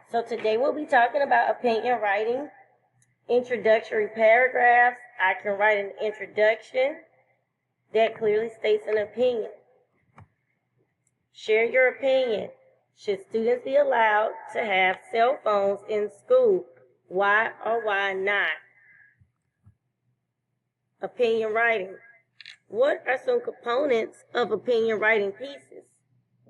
So today we'll be talking about opinion writing, introductory paragraphs. I can write an introduction that clearly states an opinion. Share your opinion. Should students be allowed to have cell phones in school? Why or why not? Opinion writing. What are some components of opinion writing pieces?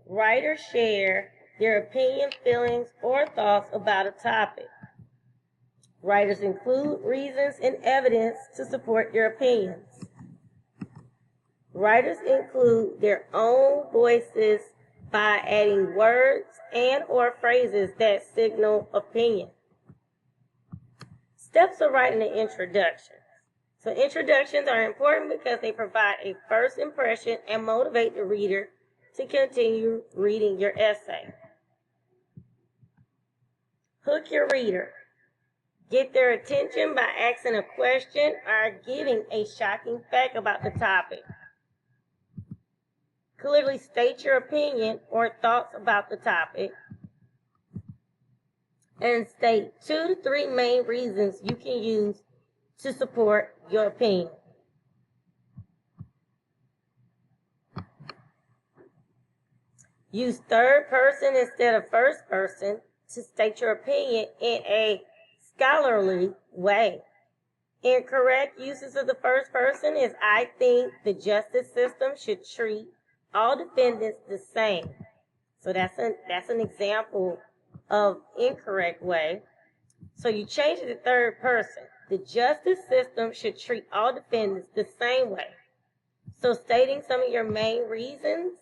Writers share their opinion, feelings, or thoughts about a topic. Writers include reasons and evidence to support their opinions. Writers include their own voices by adding words and or phrases that signal opinion. Steps of writing an introduction. So introductions are important because they provide a first impression and motivate the reader to continue reading your essay. Hook your reader. Get their attention by asking a question or giving a shocking fact about the topic. Clearly state your opinion or thoughts about the topic. And state 2 to 3 main reasons you can use to support your opinion. Use third person instead of first person to state your opinion in a scholarly way. Incorrect uses of the first person is I think the justice system should treat all defendants the same. So that's an example of incorrect way. So you change it to third person. The justice system should treat all defendants the same way. So stating some of your main reasons,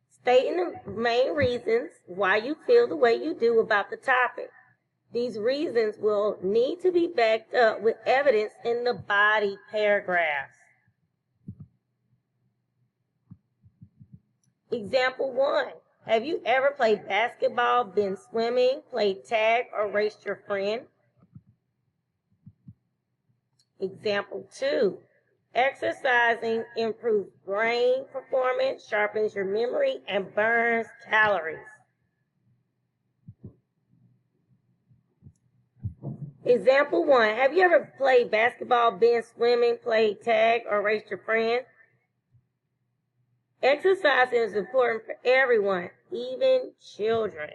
stating the main reasons why you feel the way you do about the topic. These reasons will need to be backed up with evidence in the body paragraphs. Example 1. Have you ever played basketball, been swimming, played tag, or raced your friend? Example 2. Exercising improves brain performance, sharpens your memory, and burns calories. Example 1. Have you ever played basketball, been swimming, played tag, or raced your friend? Exercise is important for everyone, even children.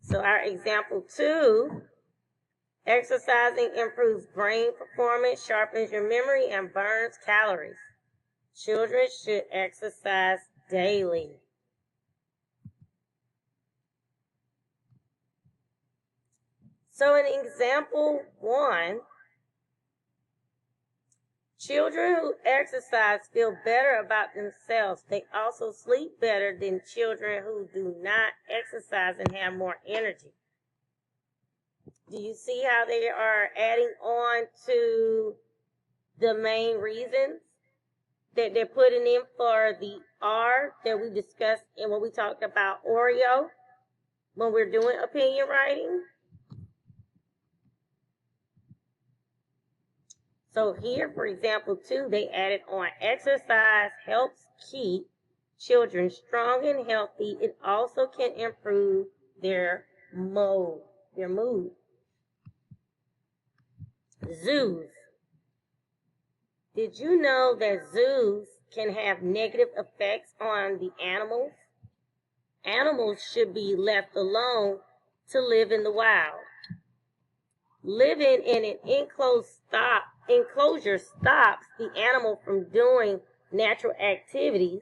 So our example 2, exercising improves brain performance, sharpens your memory, and burns calories. Children should exercise daily. So in example 1, children who exercise feel better about themselves. They also sleep better than children who do not exercise and have more energy. Do you see how they are adding on to the main reasons that they're putting in for the R that we discussed and when we talked about Oreo when we're doing opinion writing? So here, for example, 2, they added on exercise helps keep children strong and healthy. It also can improve their mood. Zoos. Did you know that zoos can have negative effects on the animals? Animals should be left alone to live in the wild. Living in an enclosure stops the animal from doing natural activities.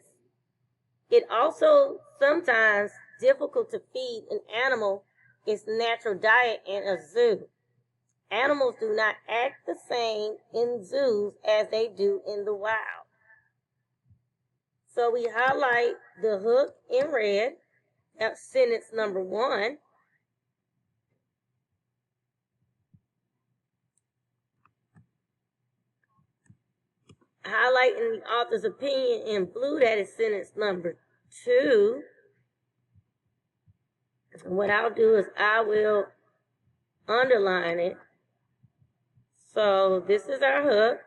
It also sometimes difficult to feed an animal its natural diet in a zoo. Animals do not act the same in zoos as they do in the wild. So we highlight the hook in red. That's sentence number 1. Highlighting the author's opinion in blue, that is sentence number 2. And what I'll do is I will underline it. So this is our hook.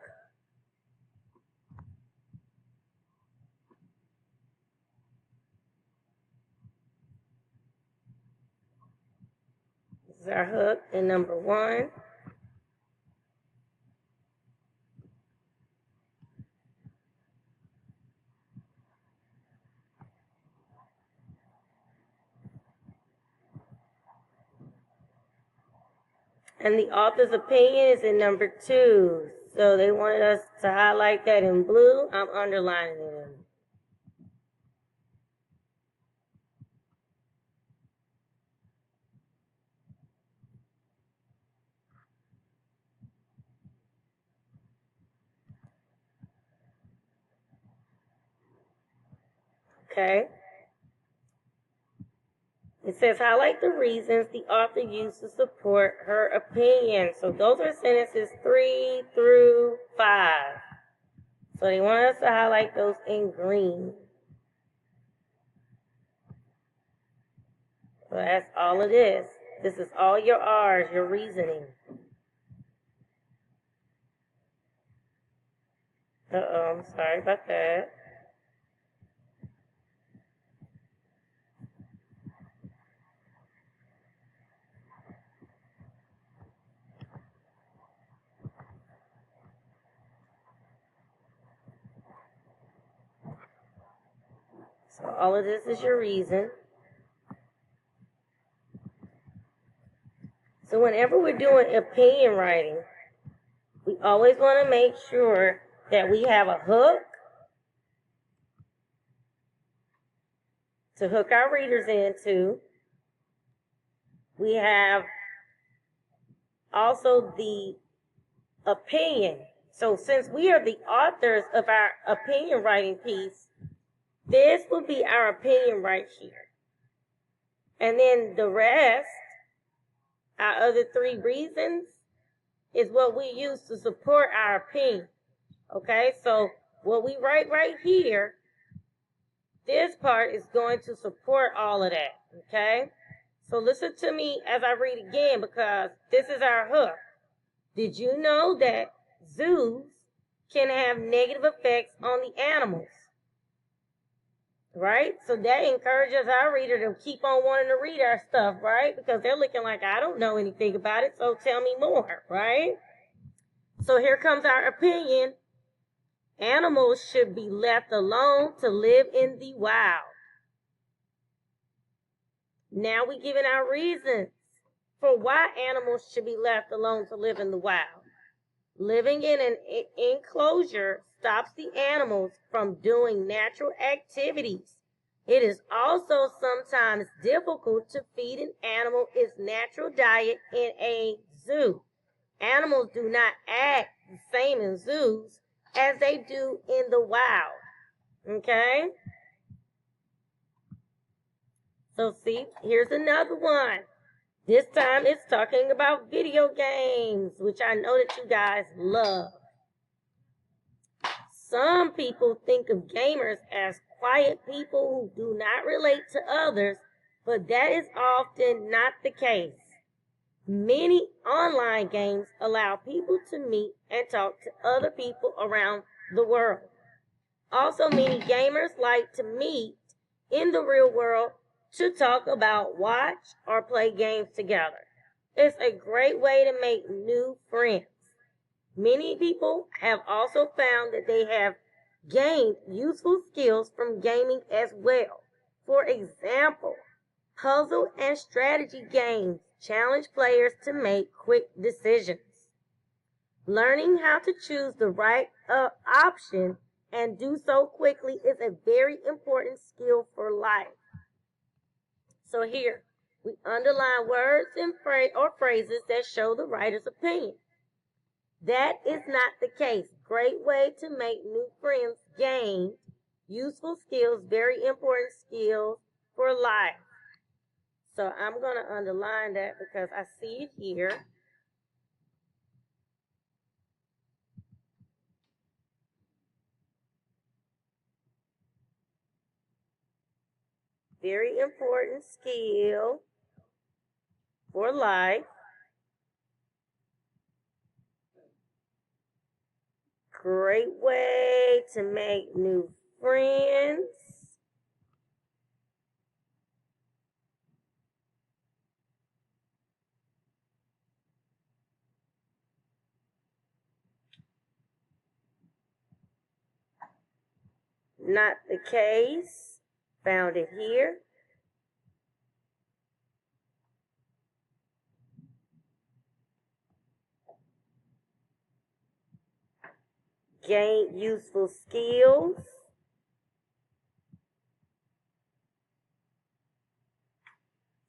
is our hook in number 1. And the author's opinion is in number 2. So they wanted us to highlight that in blue. I'm underlining it. Okay. It says, highlight the reasons the author used to support her opinion. So those are sentences 3 through 5. So they want us to highlight those in green. So that's all it is. This is all your R's, your reasoning. I'm sorry about that. So all of this is your reason. So whenever we're doing opinion writing, we always want to make sure that we have a hook to hook our readers into. We have also the opinion. So since we are the authors of our opinion writing piece, this will be our opinion right here. And then the rest, our other 3 reasons, is what we use to support our opinion. Okay, so what we write right here, this part is going to support all of that. Okay, so listen to me as I read again, because this is our hook. Did you know that zoos can have negative effects on the animals? Right? So that encourages our reader to keep on wanting to read our stuff, right? Because they're looking like, I don't know anything about it, so tell me more, right? So here comes our opinion. Animals should be left alone to live in the wild. Now we're giving our reasons for why animals should be left alone to live in the wild. Living in an enclosure stops the animals from doing natural activities. It is also sometimes difficult to feed an animal its natural diet in a zoo. Animals do not act the same in zoos as they do in the wild. Okay? So see, here's another one. This time it's talking about video games, which I know that you guys love. Some people think of gamers as quiet people who do not relate to others, but that is often not the case. Many online games allow people to meet and talk to other people around the world. Also, many gamers like to meet in the real world to talk about, watch, or play games together. It's a great way to make new friends. Many people have also found that they have gained useful skills from gaming as well. For example, puzzle and strategy games challenge players to make quick decisions. Learning how to choose the right option and do so quickly is a very important skill for life. So here, we underline words and phrases that show the writer's opinion. That is not the case. Great way to make new friends, gain useful skills, very important skills for life. So I'm going to underline that because I see it here. Very important skill for life. Great way to make new friends. not the case. Found it here. Gain useful skills.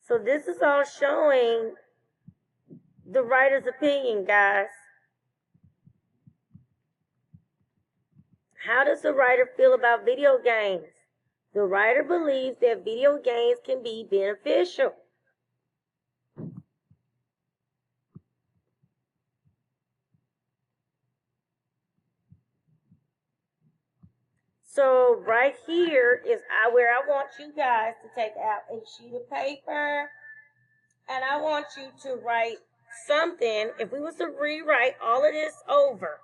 So this is all showing the writer's opinion, guys. How does the writer feel about video games? The writer believes that video games can be beneficial. So right here is where I want you guys to take out a sheet of paper, and I want you to write something. If we was to rewrite all of this over,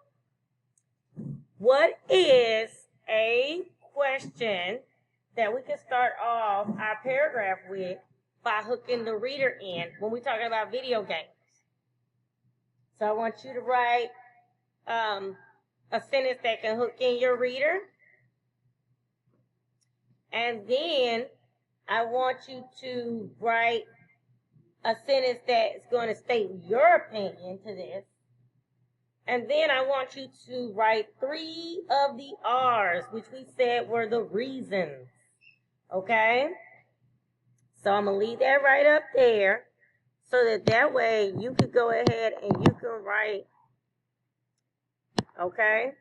what is a question that we can start off our paragraph with by hooking the reader in when we're talking about video games? So I want you to write a sentence that can hook in your reader. And then I want you to write a sentence that's going to state your opinion to this. And then I want you to write 3 of the R's, which we said were the reasons. Okay? So I'm going to leave that right up there so that way you could go ahead and you can write. Okay?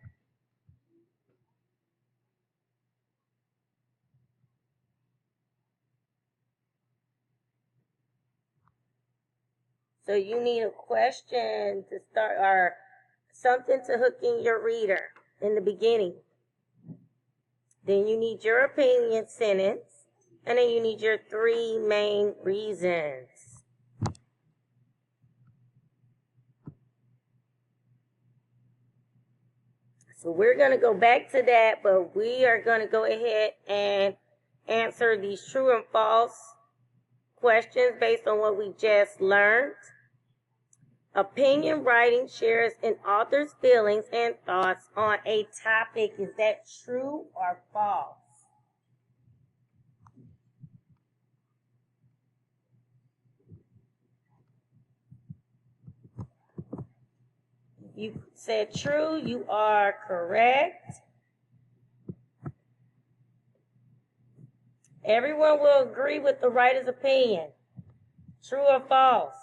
So you need a question to start, or something to hook in your reader in the beginning. Then you need your opinion sentence, and then you need your 3 main reasons. So we're going to go back to that, but we are going to go ahead and answer these true and false questions based on what we just learned. Opinion writing shares an author's feelings and thoughts on a topic. Is that true or false? You said true, you are correct. Everyone will agree with the writer's opinion. True or false?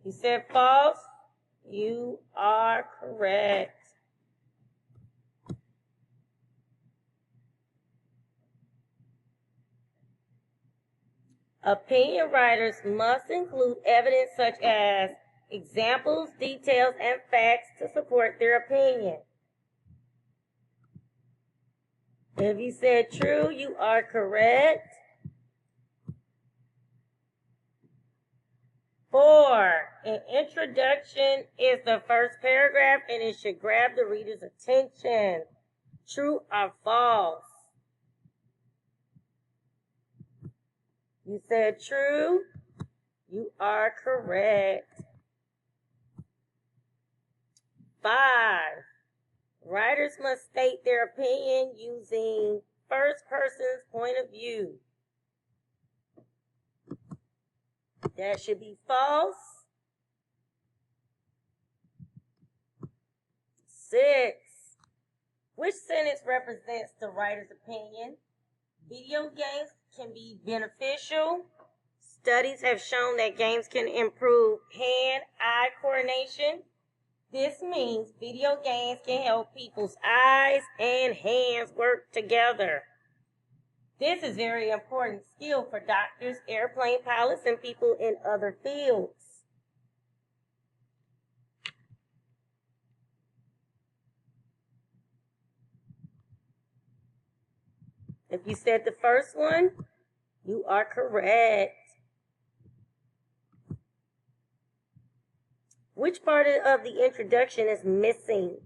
You said false? You are correct. Opinion writers must include evidence such as examples, details, and facts to support their opinion. If you said true, you are correct. 4, an introduction is the first paragraph and it should grab the reader's attention. True or false? You said true. You are correct. 5, writers must state their opinion using first person's point of view. That should be false. 6, which sentence represents the writer's opinion? Video games can be beneficial. Studies have shown that games can improve hand-eye coordination. This means video games can help people's eyes and hands work together. This is a very important skill for doctors, airplane pilots, and people in other fields. If you said the first one, you are correct. Which part of the introduction is missing?